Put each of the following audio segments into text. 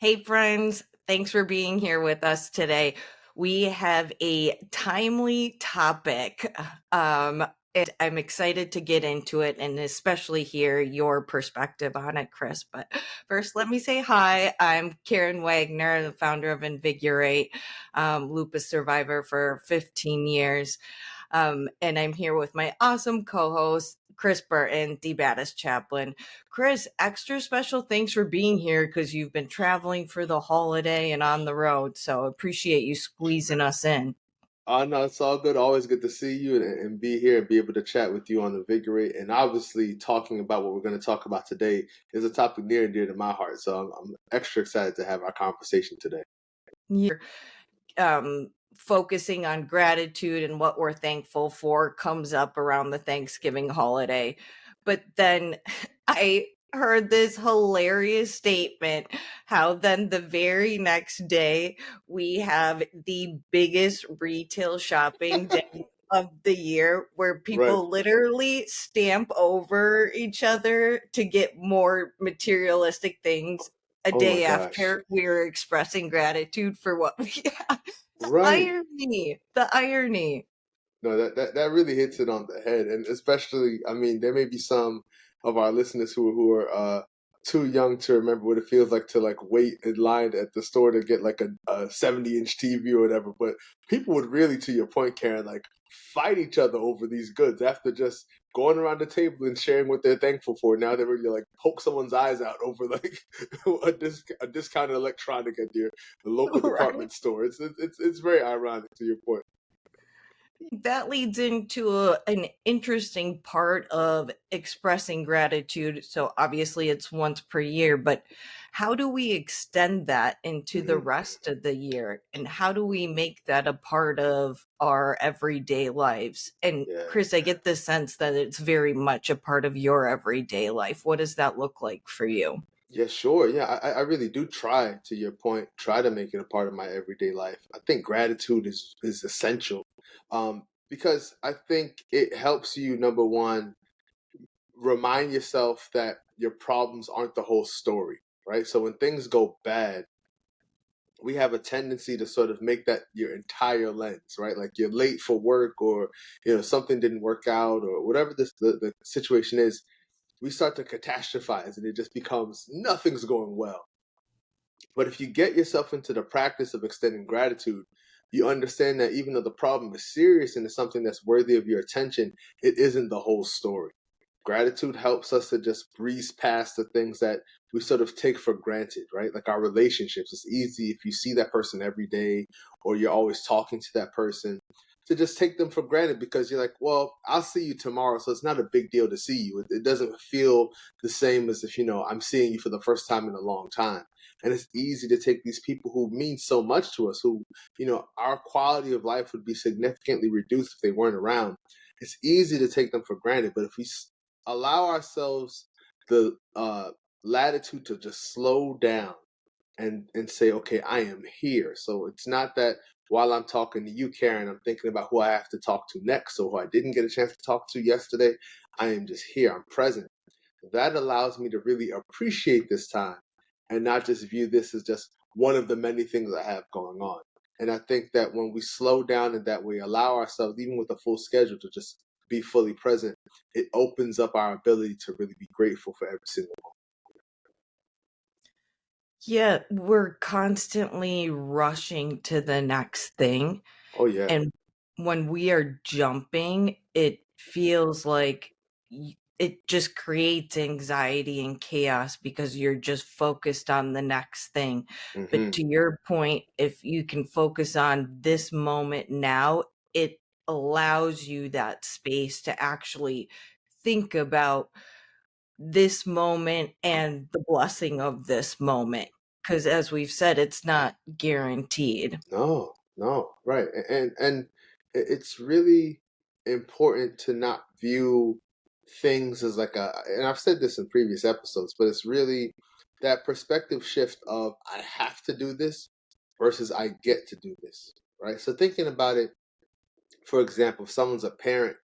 Hey, friends, thanks for being here with us today. We have a timely topic, and I'm excited to get into it and especially hear your perspective on it, Chris. But first, let me say hi. I'm Karen Wagner, the founder of Invigorate, lupus survivor for 15 years. And I'm here with my awesome co-host, Chris Burton, the baddest chaplain. Chris, extra special thanks for being here because you've been traveling for the holiday and on the road. So appreciate you squeezing us in. Oh, no, it's all good. Always good to see you and be here and be able to chat with you on Invigorate. And obviously, talking about what we're going to talk about today is a topic near and dear to my heart. So I'm extra excited to have our conversation today. You're focusing on gratitude and what we're thankful for comes up around the Thanksgiving holiday. But then I heard this hilarious statement how then the very next day we have the biggest retail shopping day of the year where Right. people literally stamp over each other to get more materialistic things a Oh my day gosh. after we were expressing gratitude for what we have. The Right. irony, the irony. No, that really hits it on the head, and especially, I mean, there may be some of our listeners who are too young to remember what it feels like to like wait in line at the store to get like a 70-inch TV or whatever. But people would really, to your point, Karen, like fight each other over these goods after just going around the table and sharing what they're thankful for. Now they're really like poke someone's eyes out over like a discounted electronic at the local Right. department store. It's very ironic to your point. That leads into an interesting part of expressing gratitude. So obviously it's once per year, but how do we extend that into the Hmm. rest of the year? And how do we make that a part of our everyday lives? And Yeah. Chris, I get the sense that it's very much a part of your everyday life. What does that look like for you? Yeah, sure. Yeah, I really do try, to your point, try to make it a part of my everyday life. I think gratitude is essential, because I think it helps you, number one, remind yourself that your problems aren't the whole story, right? So when things go bad, we have a tendency to sort of make that your entire lens, right? Like you're late for work, or something didn't work out, or whatever the situation is. We start to catastrophize, and it just becomes nothing's going well. But if you get yourself into the practice of extending gratitude, you understand that even though the problem is serious and it's something that's worthy of your attention, it isn't the whole story. Gratitude helps us to just breeze past the things that we sort of take for granted, right? Like our relationships. It's easy if you see that person every day, or you're always talking to that person, to just take them for granted because you're like, well, I'll see you tomorrow. So it's not a big deal to see you. It doesn't feel the same as if, I'm seeing you for the first time in a long time. And it's easy to take these people who mean so much to us, who, our quality of life would be significantly reduced if they weren't around. It's easy to take them for granted. But if we allow ourselves the latitude to just slow down and say, okay, I am here. So it's not that while I'm talking to you, Karen, I'm thinking about who I have to talk to next, or who I didn't get a chance to talk to yesterday. I am just here. I'm present. That allows me to really appreciate this time and not just view this as just one of the many things I have going on. And I think that when we slow down and that we allow ourselves, even with a full schedule, to just be fully present, it opens up our ability to really be grateful for every single moment. Yeah, we're constantly rushing to the next thing. Oh, yeah. And when we are jumping, it feels like it just creates anxiety and chaos because you're just focused on the next thing. But Hmm. to your point, if you can focus on this moment now, it allows you that space to actually think about this moment and the blessing of this moment. Because as we've said, it's not guaranteed. No, no, right. And it's really important to not view things as like and I've said this in previous episodes, but it's really that perspective shift of I have to do this versus I get to do this, right? So thinking about it, for example, if someone's a parent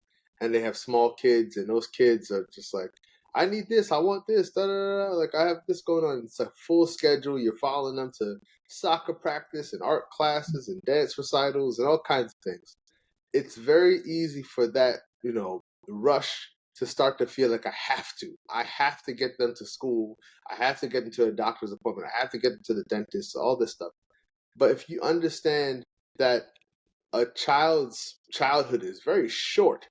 and they have small kids and those kids are just like, I need this, I want this, da da da. Like I have this going on. It's a full schedule. You're following them to soccer practice and art classes and dance recitals and all kinds of things. It's very easy for that, rush to start to feel like I have to. I have to get them to school. I have to get them to a doctor's appointment. I have to get them to the dentist, all this stuff. But if you understand that a child's childhood is very short,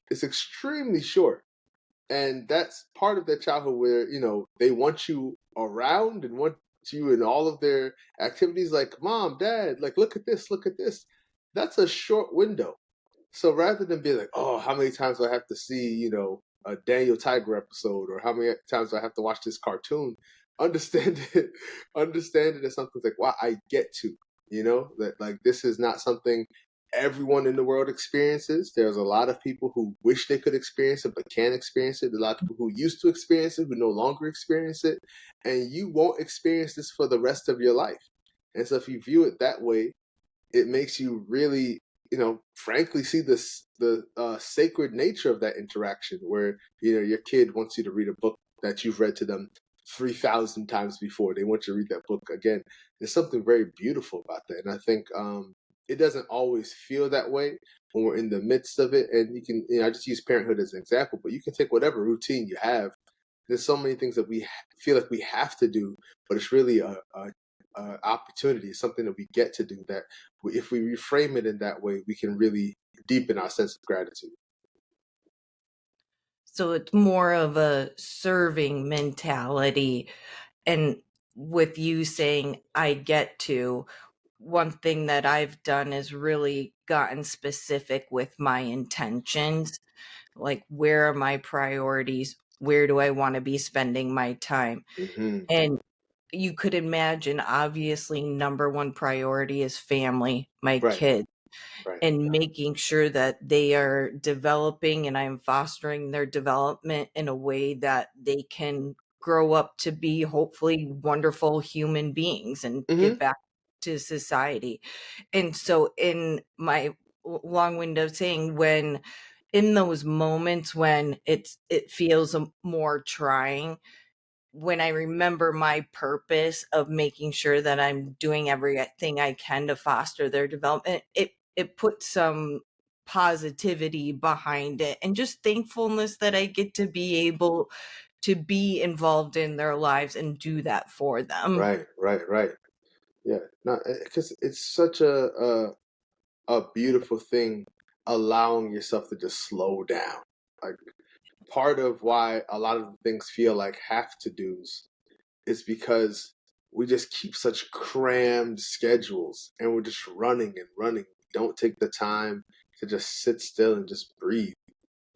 it's extremely short. And that's part of their childhood where, they want you around and want you in all of their activities like mom, dad, like look at this, look at this. That's a short window. So rather than be like, oh, how many times do I have to see, a Daniel Tiger episode, or how many times do I have to watch this cartoon? Understand it, understand it as something like, wow, I get to, that like this is not something everyone in the world experiences. There's a lot of people who wish they could experience it but can't experience it. A lot of people who used to experience it who no longer experience it, and you won't experience this for the rest of your life. And so if you view it that way, it makes you really, frankly, see the sacred nature of that interaction, where your kid wants you to read a book that you've read to them 3,000 times before. They want you to read that book again. There's something very beautiful about that, and I think it doesn't always feel that way when we're in the midst of it. And you can, I just use parenthood as an example, but you can take whatever routine you have. There's so many things that we feel like we have to do, but it's really a opportunity, something that we get to do, that if we reframe it in that way, we can really deepen our sense of gratitude. So it's more of a serving mentality. And with you saying, I get to, one thing that I've done is really gotten specific with my intentions. Like, where are my priorities? Where do I want to be spending my time? Hmm. And you could imagine, obviously, number one priority is family, my Right, kids, right. and making sure that they are developing and I'm fostering their development in a way that they can grow up to be hopefully wonderful human beings and give Hmm. back to society. And so, in my long window of saying, when in those moments when it feels more trying, when I remember my purpose of making sure that I'm doing everything I can to foster their development, it puts some positivity behind it and just thankfulness that I get to be able to be involved in their lives and do that for them. Right, right, right. Yeah, no, because it's such a beautiful thing, allowing yourself to just slow down. Like part of why a lot of the things feel like have to do's is because we just keep such crammed schedules, and we're just running and running. We don't take the time to just sit still and just breathe.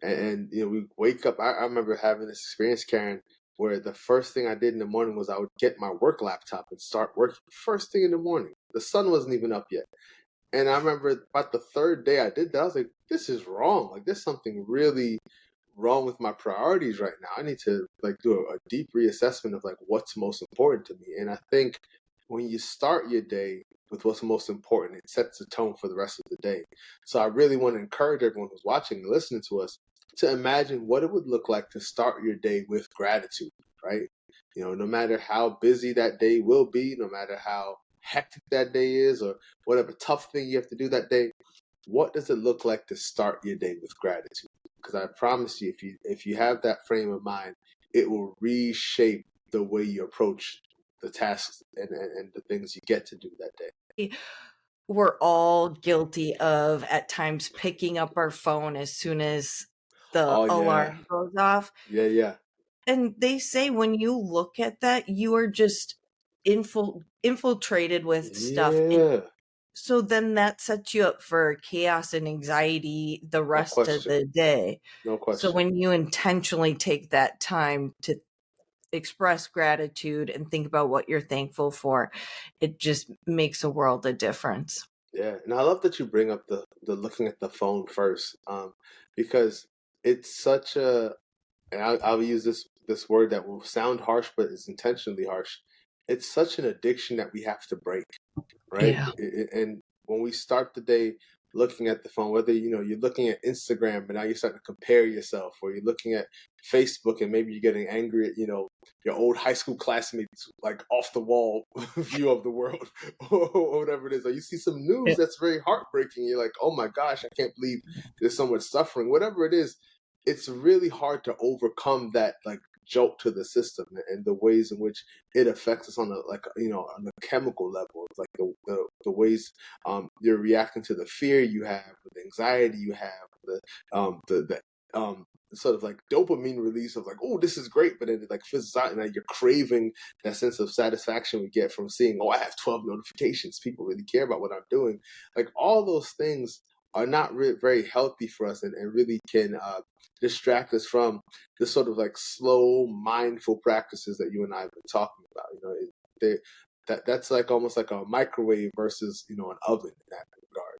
And we wake up. I remember having this experience, Karen, where the first thing I did in the morning was I would get my work laptop and start working first thing in the morning. The sun wasn't even up yet. And I remember about the third day I did that, I was like, this is wrong. Like, there's something really wrong with my priorities right now. I need to like do a deep reassessment of like what's most important to me. And I think when you start your day with what's most important, it sets the tone for the rest of the day. So I really want to encourage everyone who's watching and listening to us to imagine what it would look like to start your day with gratitude, right? No matter how busy that day will be, no matter how hectic that day is, or whatever tough thing you have to do that day, what does it look like to start your day with gratitude? Because I promise you, if you have that frame of mind, it will reshape the way you approach the tasks and the things you get to do that day. We're all guilty of at times picking up our phone as soon as the Oh yeah, alarm goes off. yeah, yeah, And they say when you look at that, you are just infiltrated with stuff. And yeah. so then that sets you up for chaos and anxiety the No rest of question, the day. no So question. when you intentionally take that time to express gratitude and think about what you're thankful for, it just makes a world of difference. Yeah, and I love that you bring up the looking at the phone first, because it's such a, and I'll use this word that will sound harsh, but is intentionally harsh. It's such an addiction that we have to break, right? Yeah. And when we start the day looking at the phone, whether you're looking at Instagram and now you're starting to compare yourself, or you're looking at Facebook and maybe you're getting angry at your old high school classmates, like off the wall view of the world, or whatever it is. Or you see some news that's very heartbreaking. You're like, oh my gosh, I can't believe there's so much suffering. Whatever it is, it's really hard to overcome that like jolt to the system and the ways in which it affects us on a like on a chemical level. It's like the ways you're reacting to the fear you have, the anxiety you have, the sort of like dopamine release of like, oh, this is great, but then it like fizzles out and like you're craving that sense of satisfaction we get from seeing, oh, I have 12 notifications, people really care about what I'm doing. Like all those things are not very healthy for us, and really can distract us from the sort of like slow, mindful practices that you and I have been talking about. That's like almost like a microwave versus an oven in that regard.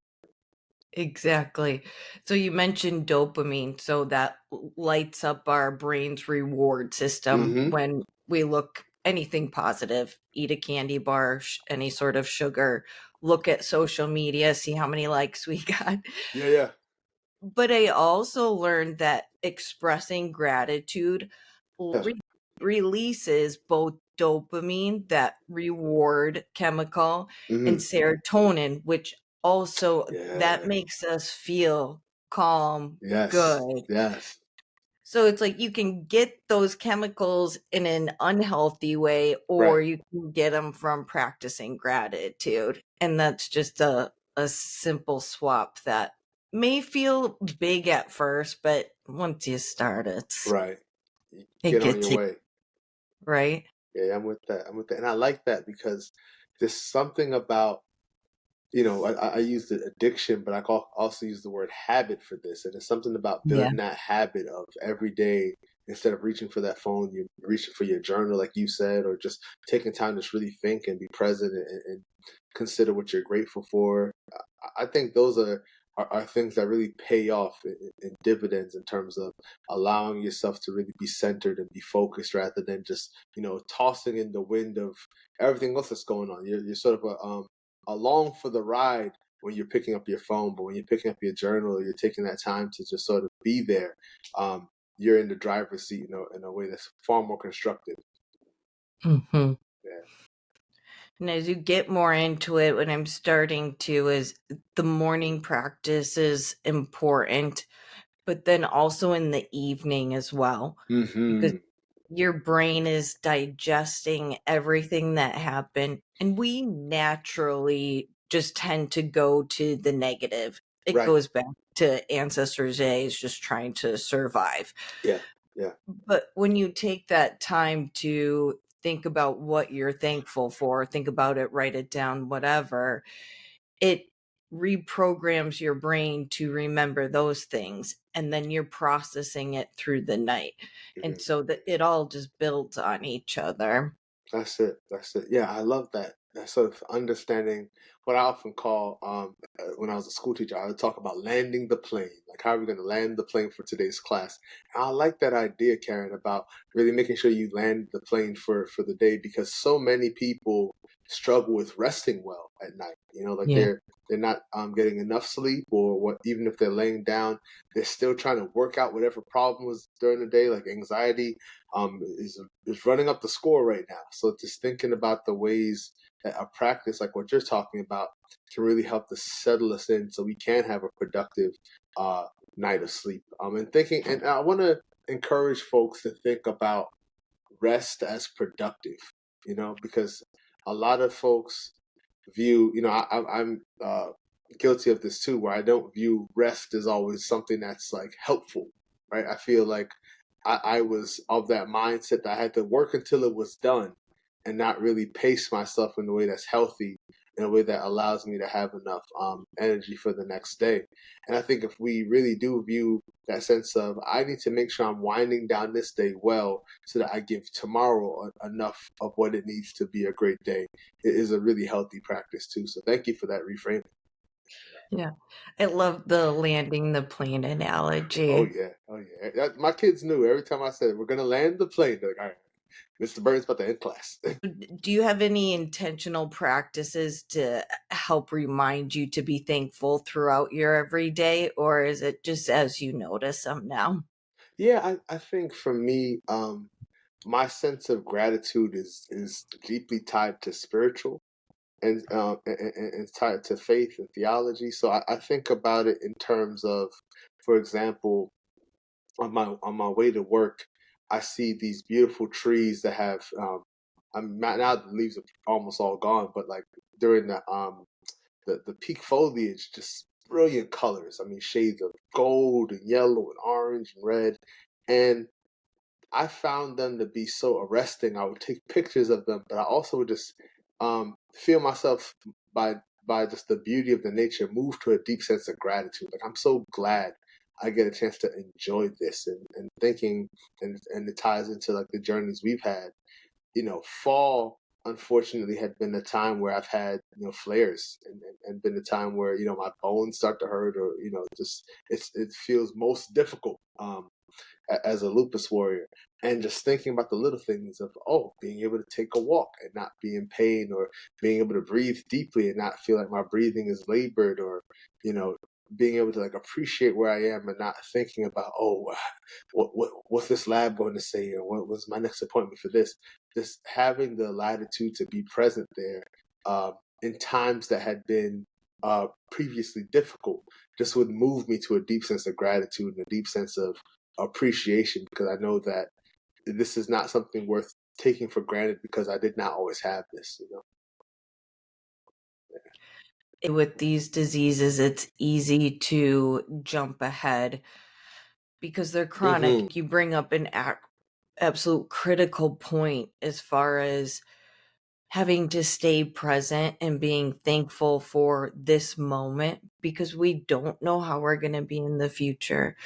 Exactly. So you mentioned dopamine, so that lights up our brain's reward system Mm-hmm. when we look anything positive, eat a candy bar, any sort of sugar, look at social media, see how many likes we got. Yeah, yeah, But I also learned that expressing gratitude yes. re- releases both dopamine, that reward chemical, and Mm-hmm. serotonin, which also that Yeah. makes us feel calm, Yes. good. Yes. So it's like you can get those chemicals in an unhealthy way, or Right. you can get them from practicing gratitude. And that's just a simple swap that may feel big at first, but once you start, Right. You it get on gets your you, way. right? Yeah, I'm with that. I'm with that, and I like that because there's something about I use the addiction, but also use the word habit for this. And it's something about Yeah. building that habit of every day, instead of reaching for that phone, you're reaching for your journal, like you said, or just taking time to just really think and be present and consider what you're grateful for. I think those are things that really pay off in dividends in terms of allowing yourself to really be centered and be focused rather than just, tossing in the wind of everything else that's going on. You're sort of along for the ride when you're picking up your phone, but when you're picking up your journal, you're taking that time to just sort of be there. You're in the driver's seat, in a way that's far more constructive. Hmm. Yeah. And as you get more into it, what I'm starting to is the morning practice is important, but then also in the evening as well, because Hmm. your brain is digesting everything that happened, and we naturally just tend to go to the negative. It Right. goes back to ancestors' days, just trying to survive. Yeah. Yeah. But when you take that time to think about what you're thankful for, think about it, write it down, whatever, it reprograms your brain to remember those things, and then you're processing it through the night. And Hmm. so that it all just builds on each other. That's it. That's it. Yeah, I love that. That sort of understanding what I often call, when I was a school teacher, I would talk about landing the plane. Like, how are we going to land the plane for today's class? And I like that idea, Karen, about really making sure you land the plane for the day, because so many people struggle with resting well at night. Like Yeah. they're not getting enough sleep, or what, even if they're laying down, they're still trying to work out whatever problem was during the day, like anxiety is running up the score right now. So just thinking about the ways that a practice like what you're talking about can really help to settle us in, so we can have a productive uh, night of sleep. And I want to encourage folks to think about rest as productive. Because a lot of folks view, I'm guilty of this too, where I don't view rest as always something that's like helpful, right? I feel like I was of that mindset that I had to work until it was done and not really pace myself in a way that's healthy, in a way that allows me to have enough energy for the next day. And I think if we really do view that sense of, I need to make sure I'm winding down this day well so that I give tomorrow enough of what it needs to be a great day, it is a really healthy practice too. So thank you for that reframing. Yeah. I love the landing the plane Oh analogy. yeah, oh yeah. My kids knew every time I said we're gonna land the plane. They're like, all right. Mr. Burns about to end class. Do you have any intentional practices to help remind you to be thankful throughout your everyday, or is it just as you notice them now? Yeah, I think for me, my sense of gratitude is deeply tied to spiritual and tied to faith and theology. So I think about it in terms of, for example, on my way to work, I see these beautiful trees that have I'm not now the leaves are almost all gone, but like during the peak foliage, just brilliant colors. I mean, shades of gold and yellow and orange and red, and I found them to be so arresting. I would take pictures of them, but I also would just feel myself by by just the beauty of the nature move to a deep sense of gratitude. Like I'm so glad I get a chance to enjoy this and thinking and it ties into like the journeys we've had. Fall unfortunately had been a time where I've had, flares and been a time where, my bones start to hurt or, just it feels most difficult. As a lupus warrior and just thinking about the little things of being able to take a walk and not be in pain or being able to breathe deeply and not feel like my breathing is labored or you know being able to like appreciate where I am and not thinking about what's this lab going to say or what was my next appointment for this. Just having the latitude to be present there in times that had been previously difficult just would move me to a deep sense of gratitude and a deep sense of appreciation because I know that this is not something worth taking for granted because I did not always have this. With these diseases, it's easy to jump ahead because they're chronic. Hmm. You bring up an absolute critical point as far as having to stay present and being thankful for this moment because we don't know how we're going to be in the future.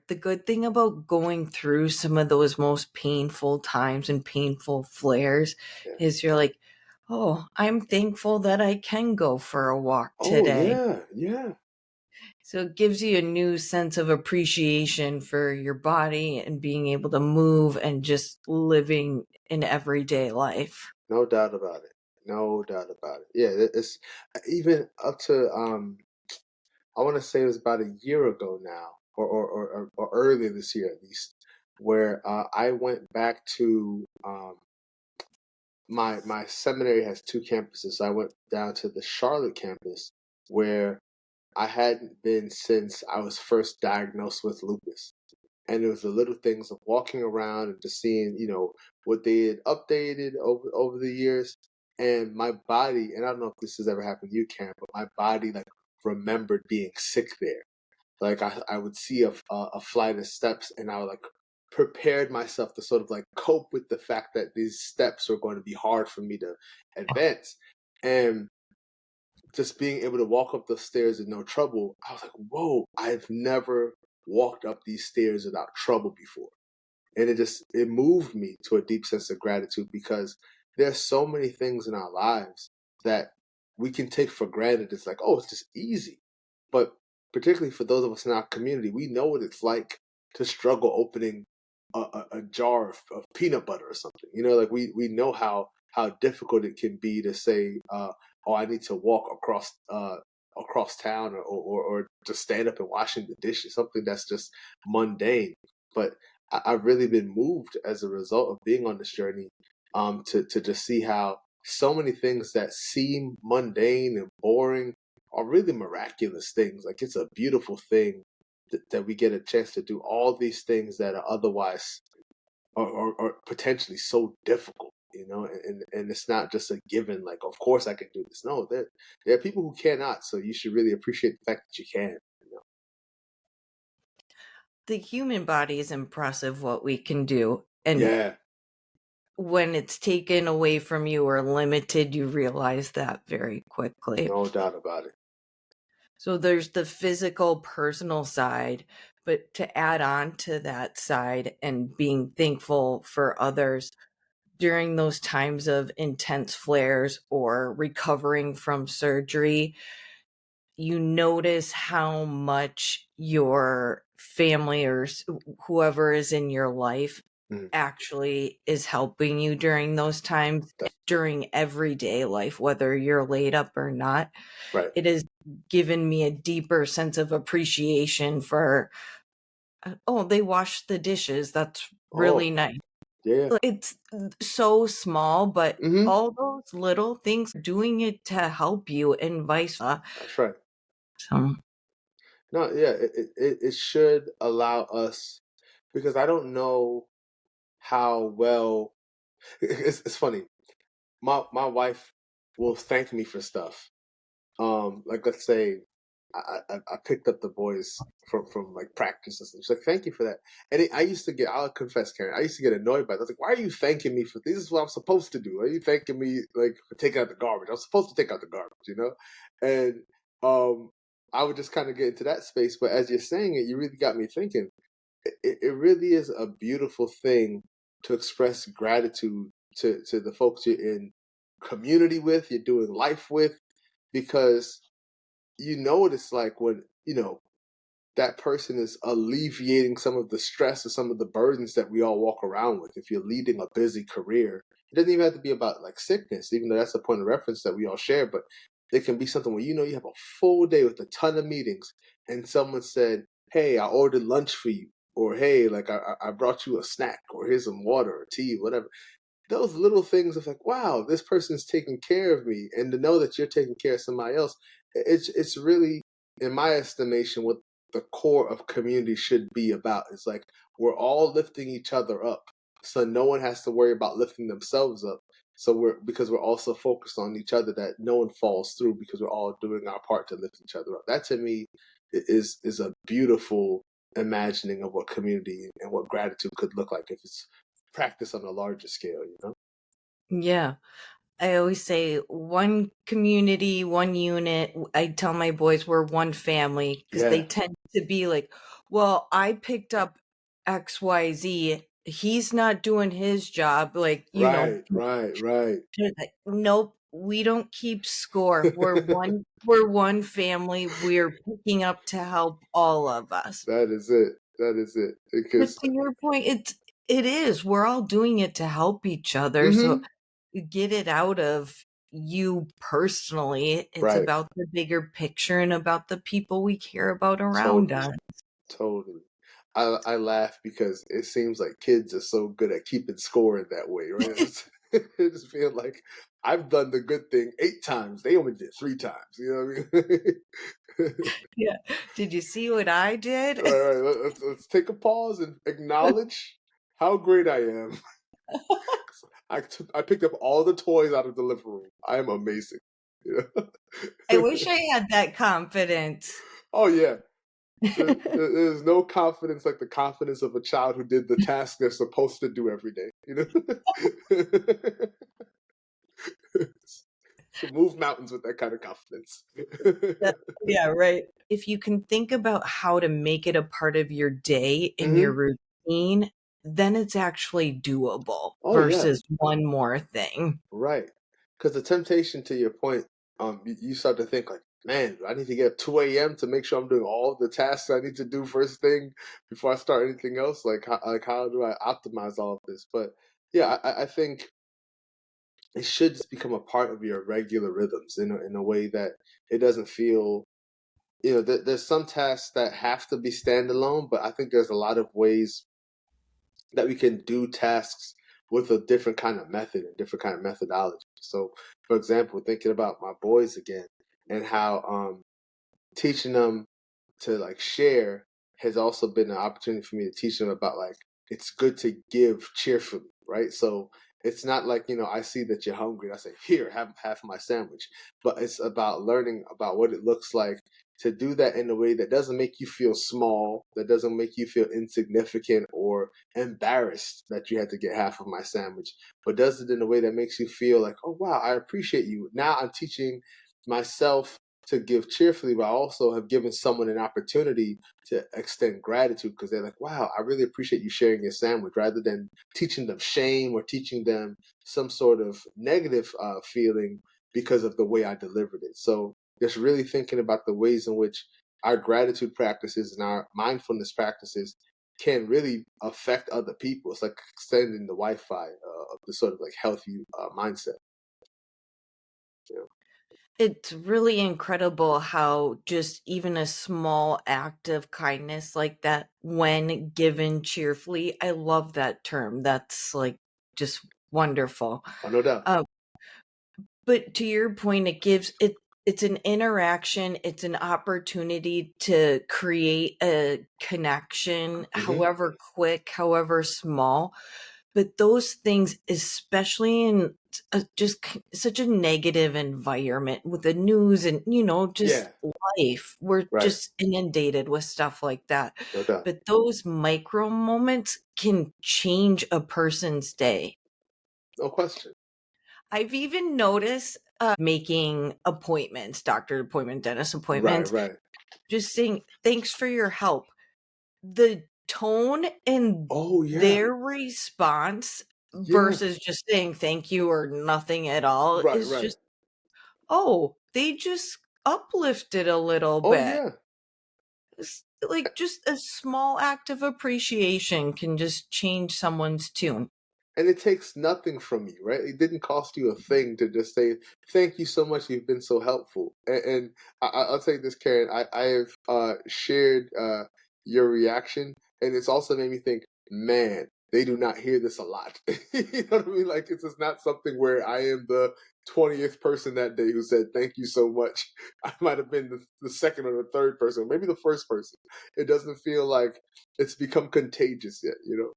The good thing about going through some of those most painful times and painful flares Yeah. is you're like, oh, I'm thankful that I can go for a walk Oh today. yeah, yeah. So it gives you a new sense of appreciation for your body and being able to move and just living in everyday life. No doubt about it. No doubt about it. Yeah, it's even up to I want to say it was about a year ago now, or earlier this year at least, where I went back to my seminary has two campuses. So I went down to the Charlotte campus where I hadn't been since I was first diagnosed with lupus. And it was the little things of walking around and just seeing, what they had updated over the years. And my body, and I don't know if this has ever happened to you, Karen, but my body like remembered being sick there. Like I would see a flight of steps and I would like prepared myself to sort of like cope with the fact that these steps are going to be hard for me to advance. And just being able to walk up the stairs with no trouble, I was like, whoa, I've never walked up these stairs without trouble before. And it moved me to a deep sense of gratitude because there's so many things in our lives that we can take for granted. It's like, oh, it's just easy. But particularly for those of us in our community, we know what it's like to struggle opening a jar of peanut butter or something. Like we know how difficult it can be to say, oh, I need to walk across town or just stand up and washing the dishes, something that's just mundane. But I've really been moved as a result of being on this journey to just see how so many things that seem mundane and boring are really miraculous things. Like it's a beautiful thing that we get a chance to do all these things that are otherwise or potentially so difficult. And it's not just a given. Like, of course I can do this. No, there are people who cannot. So you should really appreciate the fact that you can. The human body is impressive what we can do. And Yeah, when it's taken away from you or limited, you realize that very quickly. no doubt about it. So there's the physical, personal side, but to add on to that side and being thankful for others during those times of intense flares or recovering from surgery, you notice how much your family or whoever is in your life Mm. actually is helping you during those times, That's during everyday life, whether you're laid up or not. right. It has given me a deeper sense of appreciation for, oh, they wash the dishes. That's really Oh, nice. yeah. It's so small, but Hmm. all those little things, doing it to help you and vice versa. That's right. So, No, yeah, it should allow us because I don't know how well it's funny. My wife will thank me for stuff. Like let's say I picked up the boys from like practice and stuff. She's like, "Thank you for that." And I used to get, I'll confess, Karen, I used to get annoyed by it. I was like, "Why are you thanking me for this? This is what I'm supposed to do. Why are you thanking me like for taking out the garbage? I'm supposed to take out the garbage, you know?" And um, I would just kind of get into that space. But as you're saying it, you really got me thinking. It really is a beautiful thing to express gratitude to the folks you're in community with, you're doing life with, because you know what it's like when that person is alleviating some of the stress or some of the burdens that we all walk around with. If you're leading a busy career, it doesn't even have to be about like sickness, even though that's a point of reference that we all share, but it can be something where you have a full day with a ton of meetings and someone said, "Hey, I ordered lunch for you," or "Hey, like I brought you a snack," or "Here's some water or tea," whatever. Those little things of like, wow, this person's taking care of me, and to know that you're taking care of somebody else, it's really, in my estimation, what the core of community should be about. It's like we're all lifting each other up, so no one has to worry about lifting themselves up. So because we're also focused on each other, that no one falls through because we're all doing our part to lift each other up. That to me is a beautiful imagining of what community and what gratitude could look like if it's practice on a larger scale, you know? yeah. I always say one community, one unit. I tell my boys we're one family because they Yeah. tend to be like, well, I picked up XYZ. He's not doing his job. Like, Right, right, right. like, nope, we don't keep score. We're one family. We're picking up to help all of us. That is it. That is it. But Because to your point, it is. We're all doing it to help each other. So mhm. get it out of you personally. It's Right. about the bigger picture and about the people we care about around Totally. us. Totally. I laugh because it seems like kids are so good at keeping score in that way, right? It just feel like I've done the good thing 8 times. They only did 3 times. You know what I mean? Yeah. Did you see what I did? All right, let's take a pause and acknowledge how great I am. I picked up all the toys out of the living room. I am amazing. You I know? wish I had that confidence. Oh yeah, there's no confidence like the confidence of a child who did the task they're supposed to do every day. You know, to move mountains with that kind of confidence. Yeah, yeah, right. If you can think about how to make it a part of your day and your Hmm. routine, then it's actually doable Oh yeah. versus one more thing. Right. Because the temptation, to your point, you start to think like, man, I need to get up 2 a.m. to make sure I'm doing all the tasks I need to do first thing before I start anything else. How do I optimize all of this? But yeah, I think it should just become a part of your regular rhythms in a way that it doesn't feel, there's some tasks that have to be standalone, but I think there's a lot of ways that we can do tasks with a different kind of method and different kind of methodology. So, for example, thinking about my boys again and how teaching them to like share has also been an opportunity for me to teach them about like it's good to give cheerfully, right? So it's not like I see that you're hungry and I say here have half my sandwich, but it's about learning about what it looks like to do that in a way that doesn't make you feel small, that doesn't make you feel insignificant or embarrassed that you had to get half of my sandwich, but does it in a way that makes you feel like, oh wow, I appreciate you. Now I'm teaching myself to give cheerfully, but I also have given someone an opportunity to extend gratitude because they're like, wow, I really appreciate you sharing your sandwich, rather than teaching them shame or teaching them some sort of negative feeling because of the way I delivered it. So just really thinking about the ways in which our gratitude practices and our mindfulness practices can really affect other people. It's like extending the Wi-Fi of the sort of like healthy mindset. You know? It's really incredible how just even a small act of kindness like that, when given cheerfully, I love that term. That's like just wonderful. Oh, no doubt. Um, but to your point, it's an interaction, it's an opportunity to create a connection, Hmm. however quick, however small. But those things, especially in such a negative environment with the news and, just Yeah, life, we're right. just inundated with stuff like that. No doubt. But those micro moments can change a person's day. No question. I've even noticed making appointments, doctor appointment, dentist Right, appointments, right. just saying, thanks for your help. The tone in Oh yeah. their response Yeah. versus just saying thank you or nothing at all Right, is right. just, oh, they just uplifted a little Oh bit. yeah. It's like just a small act of appreciation can just change someone's tune. And it takes nothing from you, right? It didn't cost you a thing to just say, "Thank you so much. You've been so helpful." And I'll tell you this, Karen. I have shared your reaction, and it's also made me think, man, they do not hear this a lot. You know what I mean? Like it's just not something where I am the 20th person that day who said thank you so much. I might have been the second or the third person, maybe the first person. It doesn't feel like it's become contagious yet, you know?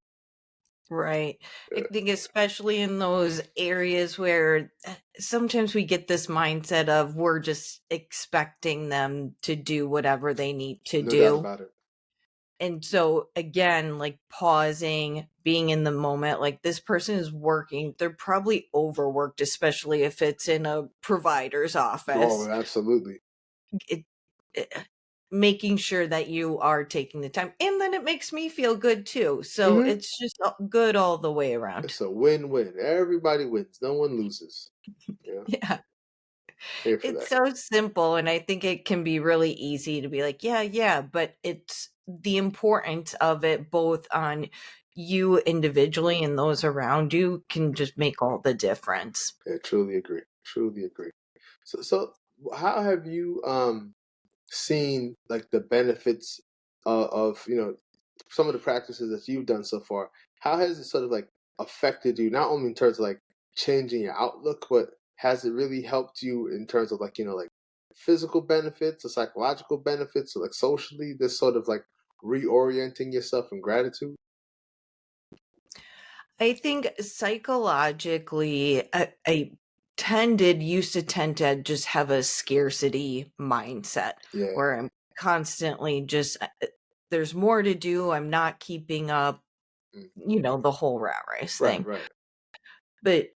Right. I Yeah, think especially in those areas where sometimes we get this mindset of we're just expecting them to do whatever they need to no doubt do. about it. And so again, like pausing, being in the moment, like this person is working, they're probably overworked, especially if it's in a provider's Oh, office. absolutely. It, making sure that you are taking the time. And then it makes me feel good too. So Mhm. it's just good all the way around. It's a win-win. Everybody wins. No one loses. Yeah, Yeah. here for It's that. so simple, and I think it can be really easy to be like, "Yeah, yeah," but it's the importance of it both on you individually and those around you can just make all the difference. Yeah, truly agree. Truly agree. So how have you seen like the benefits of some of the practices that you've done so far? How has it sort of like affected you, not only in terms of like changing your outlook, but has it really helped you in terms of like like physical benefits or psychological benefits or like socially, this sort of like reorienting yourself in gratitude? I think psychologically, used to tend to just have a scarcity mindset Yeah. where I'm constantly just, there's more to do. I'm not keeping up, Mm. the whole rat race Right, thing. right. But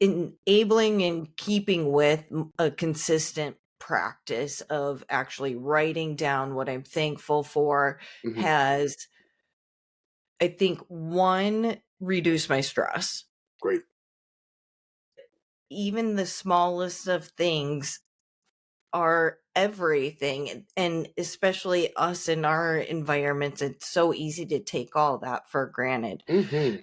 enabling and keeping with a consistent practice of actually writing down what I'm thankful for Hmm. has, I think, one, reduced my stress. Great. Even the smallest of things are everything. And especially us in our environments, it's so easy to take all that for granted. Hmm.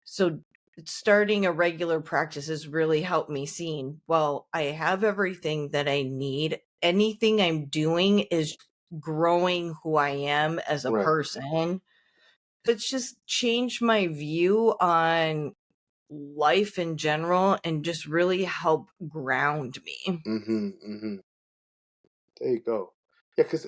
So starting a regular practice has really helped me seeing, well, I have everything that I need. Anything I'm doing is growing who I am as a Right. person. It's just changed my view on life in general and just really help ground me. Hmm. Hmm. There you go. Yeah, because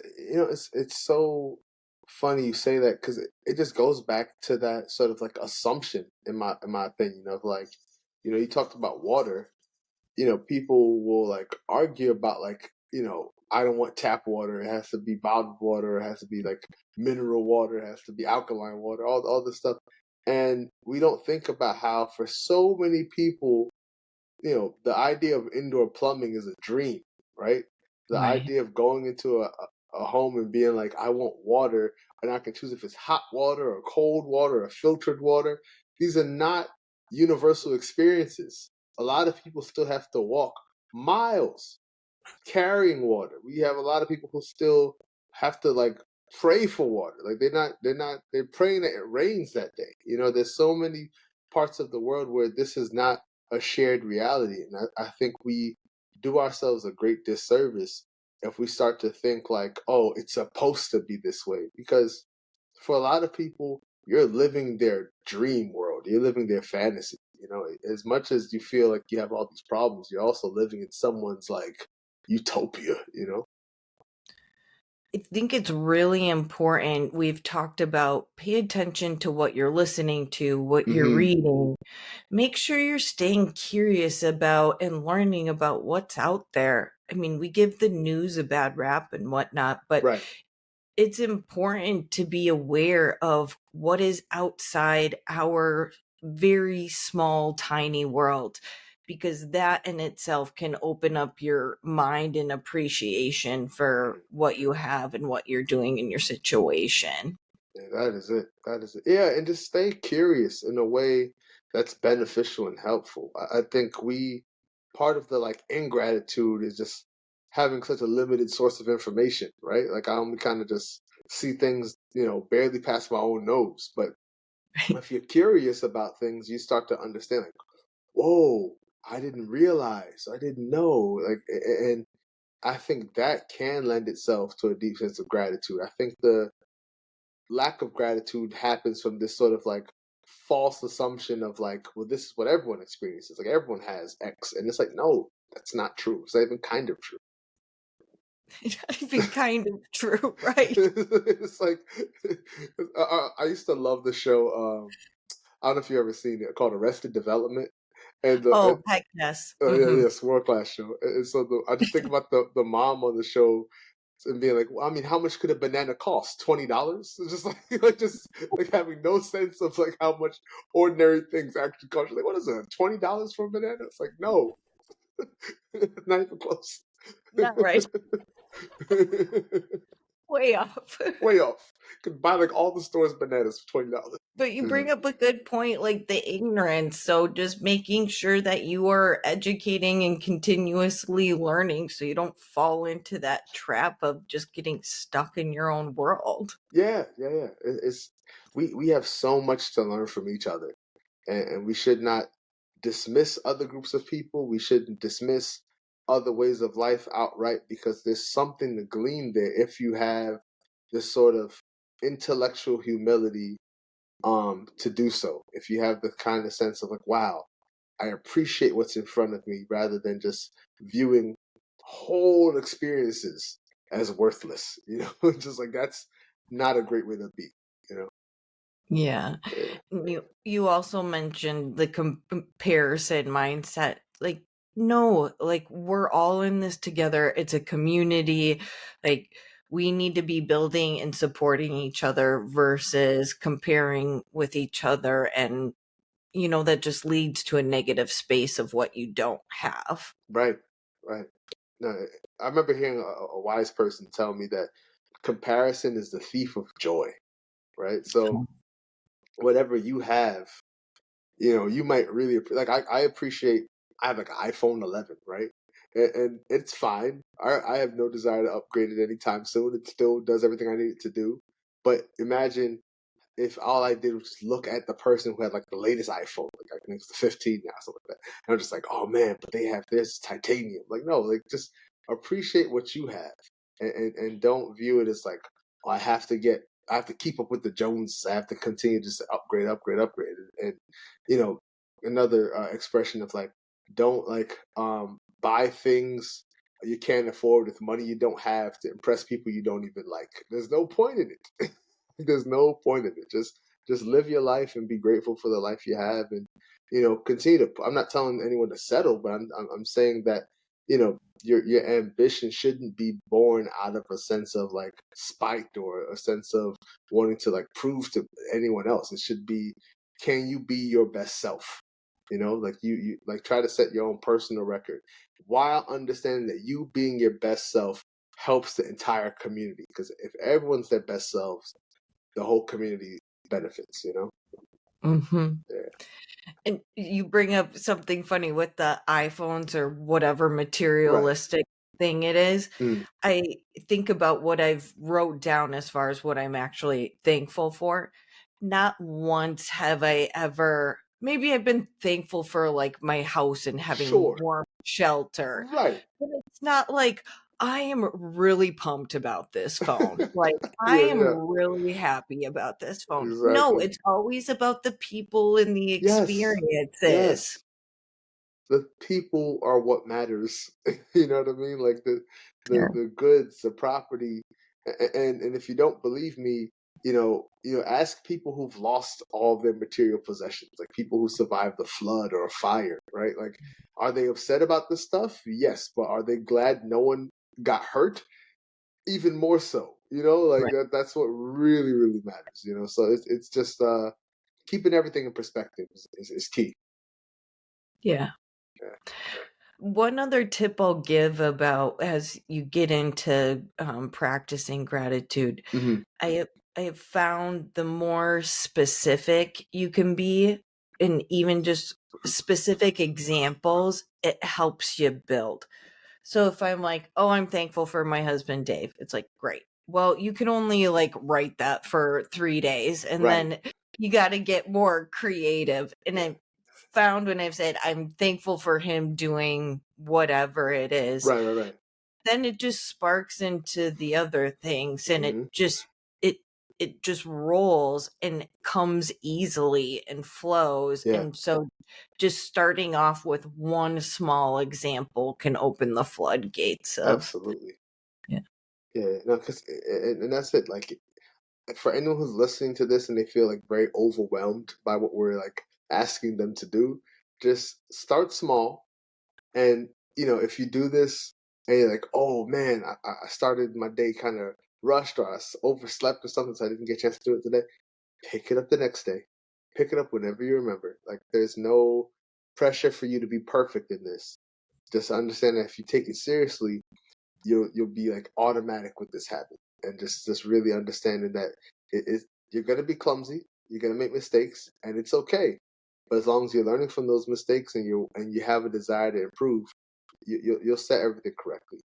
it's so funny you say that because it just goes back to that sort of like assumption in my opinion of like you talked about water. People will like argue about like I don't want tap water. It has to be bottled water. It has to be like mineral water. It has to be alkaline water. All this stuff, and we don't think about how for so many people the idea of indoor plumbing is a dream, right? The Right. idea of going into a home and being like, I want water, and I can choose if it's hot water or cold water or filtered water. These are not universal experiences. A lot of people still have to walk miles carrying water. We have a lot of people who still have to like pray for water. Like they're praying that it rains that day. There's so many parts of the world where this is not a shared reality. And I think we do ourselves a great disservice if we start to think like, oh, it's supposed to be this way. Because for a lot of people, you're living their dream world. You're living their fantasy. As much as you feel like you have all these problems, you're also living in someone's like utopia. I think it's really important. We've talked about pay attention to what you're listening to, what you're Hmm. reading. Make sure you're staying curious about and learning about what's out there. I mean, we give the news a bad rap and whatnot, but Right. it's important to be aware of what is outside our very small, tiny world, because that in itself can open up your mind and appreciation for what you have and what you're doing in your situation. Yeah, that is it. That is it. Yeah, and just stay curious in a way that's beneficial and helpful. I think part of the like ingratitude is just having such a limited source of information, right? Like I only kind of just see things, barely past my own nose. But if you're curious about things, you start to understand, like, whoa, I didn't realize, I didn't know. Like, and I think that can lend itself to a deep sense of gratitude. I think the lack of gratitude happens from this sort of like false assumption of like, well, this is what everyone experiences. Like everyone has X, and it's like, no, that's not true. It's not even kind of true. I've been kind of true, right? It's like I used to love the show. I don't know if you ever seen it called Arrested Development, and Oh, heck yes. yeah, Hmm. yes, world class show. And so I just think about the mom on the show and being like, well, I mean, how much could a banana cost? $20? It's just like just like having no sense of like how much ordinary things actually cost. You're like, what is it? $20 for a banana? It's like no, not even close. Not right. Way off. Way off. Could buy like all the stores bananas for $20. But you Yeah. bring up a good point, like the ignorance. So just making sure that you are educating and continuously learning so you don't fall into that trap of just getting stuck in your own world. Yeah, yeah, yeah. It's we have so much to learn from each other, and we should not dismiss other groups of people. We shouldn't dismiss other ways of life outright because there's something to glean there if you have this sort of intellectual humility to do so. If you have the kind of sense of like, wow, I appreciate what's in front of me rather than just viewing whole experiences as worthless. Just like that's not a great way to be. You know, Yeah. yeah, You also mentioned the comparison mindset. Like, no, like we're all in this together. It's a community. Like, we need to be building and supporting each other versus comparing with each other. And, that just leads to a negative space of what you don't have. right, right. No, I remember hearing a wise person tell me that comparison is the thief of joy. Right, so whatever you have, you might really like. I appreciate. I have like an iPhone 11, right? And it's fine. I have no desire to upgrade it anytime soon. It still does everything I need it to do. But imagine if all I did was just look at the person who had like the latest iPhone, like I think it's the 15 now, something like that. And I'm just like, oh man, but they have this titanium. Like, no, like just appreciate what you have and don't view it as like, oh, I have to keep up with the Joneses. I have to continue just to upgrade, upgrade, upgrade. And you know, another expression of like, don't like buy things you can't afford with money you don't have to impress people you don't even like. There's no point in it. There's no point in it. Just live your life and be grateful for the life you have, and continue to. I'm not telling anyone to settle, but I'm saying that your ambition shouldn't be born out of a sense of like spite or a sense of wanting to like prove to anyone else. It should be, can you be your best self? Like you like try to set your own personal record while understanding that you being your best self helps the entire community. Because if everyone's their best selves, the whole community benefits. Hmm. Yeah. And you bring up something funny with the iPhones or whatever Right. materialistic. thing it is, Mm, I think about what I've wrote down as far as what I'm actually thankful for. Not once have I ever, maybe I've been thankful for like my house and having sure. warm shelter, Right. but it's not like I am really pumped about this phone. Like I Yeah, am yeah. really happy about this phone. No, Exactly. it's always about the people and the Yes. experiences. Yes. The people are what matters. You know what I mean? Like Yeah. the goods, the property, and if you don't believe me, ask people who've lost all their material possessions, like people who survived the flood or a fire, right? Like, are they upset about this stuff? Yes, but are they glad no one got hurt? Even more so. Like Right. that's what really, really matters. So it's just keeping everything in perspective is key. Yeah. Yeah. One other tip I'll give about as you get into practicing gratitude, Hmm. I have, I have found the more specific you can be, and even just specific examples, it helps you build. So if I'm like, "Oh, I'm thankful for my husband Dave." It's like, "Great." Well, you can only like write that for 3 days and Right. then you got to get more creative. And Yeah. I found when I've said I'm thankful for him doing whatever it is, Right. Right. Right. then it just sparks into the other things and Hmm. it it just rolls and comes easily and flows. Yeah. And so just starting off with one small example can open the floodgates of Absolutely. yeah. Yeah. No, because and that's it. Like for anyone who's listening to this and they feel like very overwhelmed by what we're like asking them to do, just start small. And if you do this and you're like, oh man, I started my day kind of rushed or overslept or something, so I didn't get a chance to do it today. Pick it up the next day. Pick it up whenever you remember. Like there's no pressure for you to be perfect in this. Just understand that if you take it seriously, you'll be like automatic with this habit, and just really understanding that you're gonna be clumsy, you're gonna make mistakes, and it's okay. But as long as you're learning from those mistakes and you have a desire to improve, you'll set everything correctly.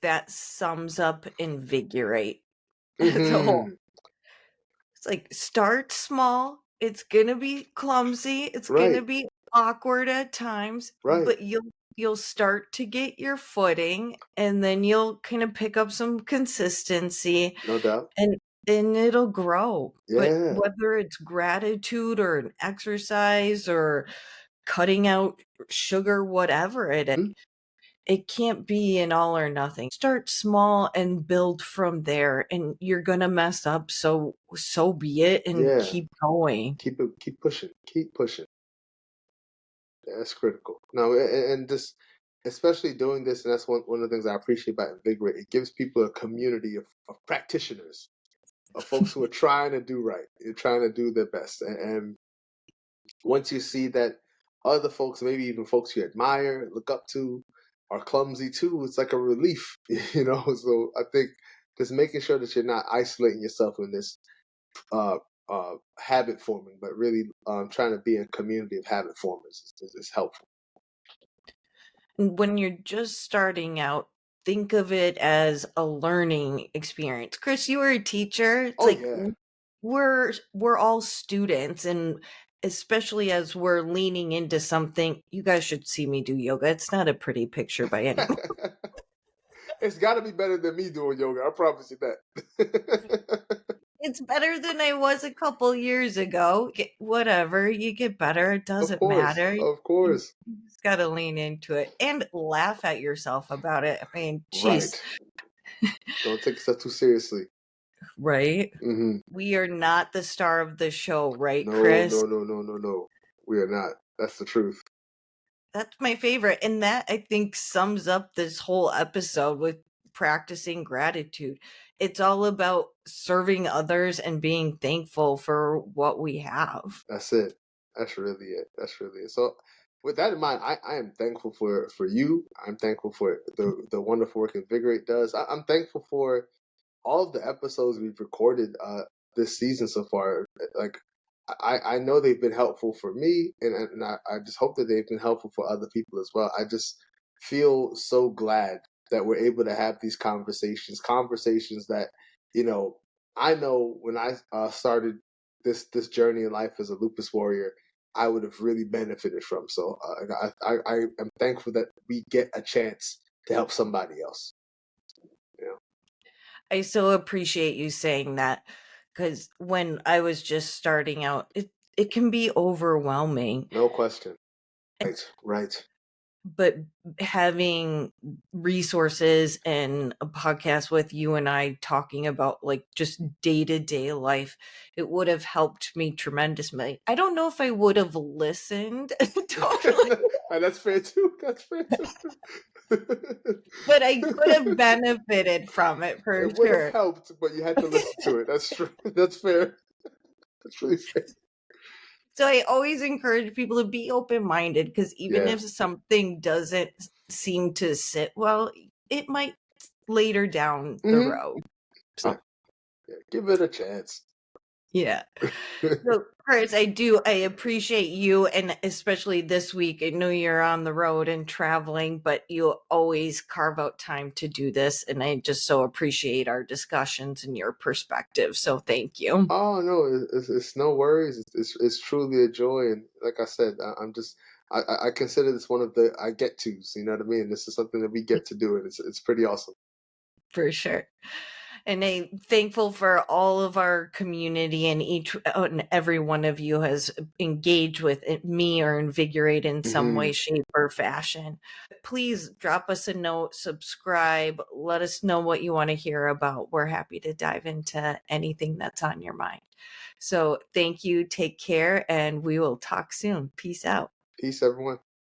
That sums up invigorate the whole. Hmm. It's like start small. It's gonna be clumsy. It's gonna Right. be awkward at times, Right. but you'll start to get your footing and then you'll kind of pick up some consistency No doubt. and it'll grow. But Yeah. whether it's gratitude or an exercise or cutting out sugar, whatever it is, Hmm. it can't be an all or nothing. Start small and build from there, and you're gonna mess up, so be it, and Yeah. keep going. Keep pushing. Keep pushing. That's critical. No, and just especially doing this, and that's one of the things I appreciate about Invigorate. It gives people a community of practitioners, of folks who are trying to do right. You're trying to do their best, and once you see that other folks, maybe even folks you admire, look up to, are clumsy too, it's like a relief, So I think just making sure that you're not isolating yourself in this uh, habit forming, but really trying to be a community of habit formers is helpful. And when you're just starting out, think of it as a learning experience. Chris, you were a teacher. It's Oh like yeah. we're all students, and especially as we're leaning into something, you guys should see me do yoga. It's not a pretty picture by any. It's got to be better than me doing yoga. I promise you that. It's better than I was a couple years ago. Whatever, you get better, it Of doesn't course, matter. of You course. just gotta lean into it and laugh at yourself about it. I mean, Right. jeez, Don't take yourself too seriously. right? Hmm. We are not the star of the show, right, No, Chris? no, no, no, no, no. We are not. That's the truth. That's my favorite. And that I think sums up this whole episode with practicing gratitude. It's all about serving others and being thankful for what we have. That's it. That's really it. That's really it. So, with that in mind, I am thankful for you. I'm thankful for the wonderful work Invigorate does. I'm thankful for all of the episodes we've recorded this season so far. Like I know they've been helpful for me, and I just hope that they've been helpful for other people as well. I just feel so glad that we're able to have these conversations that, you know when I started this journey in life as a lupus warrior, I would have really benefited from. So I am thankful that we get a chance to help somebody else. You know, I so appreciate you saying that because when I was just starting out, it can be overwhelming. no question. Right, right. But having resources and a podcast with you and I talking about like just day-to-day life, it would have helped me tremendously. I don't know if I would have listened totally, That's fair too. That's fair too. but I could have benefited from it for It would have sure. helped, but you had to listen to it. That's true. That's fair. That's really fair. So I always encourage people to be open-minded because even Yeah. if something doesn't seem to sit well, it might later down the Hmm. road. So Yeah. Yeah. Give it a chance. yeah. So, Chris, I appreciate you, and especially this week. I know you're on the road and traveling, but you always carve out time to do this, and I just so appreciate our discussions and your perspective. So, thank you Oh no, it's no worries. It's truly a joy, and like I said, I'm just I consider this one of the I get tos. You know what I mean? This is something that we get to do, and it's pretty awesome. for sure. And I'm thankful for all of our community and each and every one of you has engaged with me or invigorate in some way, Hmm. shape, or fashion. Please drop us a note, subscribe, let us know what you want to hear about. We're happy to dive into anything that's on your mind. So thank you, take care, and we will talk soon. Peace out. Peace, everyone.